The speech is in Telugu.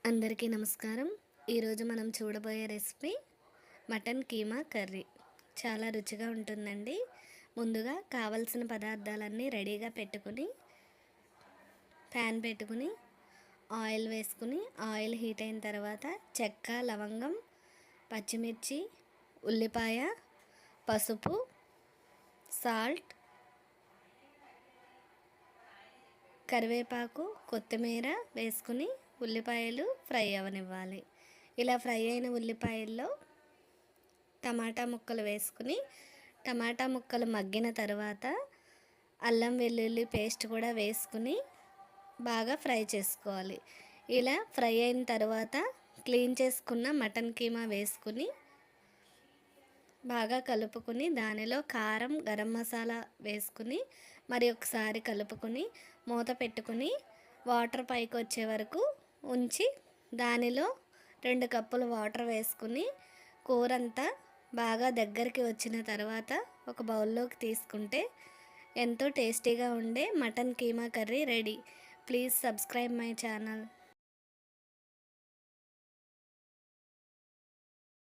అందరికీ నమస్కారం. ఈరోజు మనం చూడబోయే రెసిపీ మటన్ కీమా కర్రీ. చాలా రుచిగా ఉంటుందండి. ముందుగా కావలసిన పదార్థాలన్నీ రెడీగా పెట్టుకుని ప్యాన్ పెట్టుకుని ఆయిల్ వేసుకుని ఆయిల్ హీట్ అయిన తర్వాత చెక్క, లవంగం, పచ్చిమిర్చి, ఉల్లిపాయ, పసుపు, సాల్ట్, కరివేపాకు, కొత్తిమీర వేసుకుని ఉల్లిపాయలు ఫ్రై అవనివ్వాలి. ఇలా ఫ్రై అయిన ఉల్లిపాయల్లో టమాటా ముక్కలు వేసుకుని టమాటా ముక్కలు మగ్గిన తర్వాత అల్లం వెల్లుల్లి పేస్ట్ కూడా వేసుకుని బాగా ఫ్రై చేసుకోవాలి. ఇలా ఫ్రై అయిన తర్వాత క్లీన్ చేసుకున్న మటన్ కీమా వేసుకుని బాగా కలుపుకుని దానిలో కారం, గరం మసాలా వేసుకుని మరి ఒకసారి కలుపుకుని మూత పెట్టుకుని వాటర్ పైకి వచ్చే వరకు ఉంచి దానిలో 2 కప్పులు వాటర్ వేసుకుని కూరంతా బాగా దగ్గరికి వచ్చిన తర్వాత ఒక బౌల్లోకి తీసుకుంటే ఎంతో టేస్టీగా ఉండే mutton keema curry ready. Please subscribe my channel.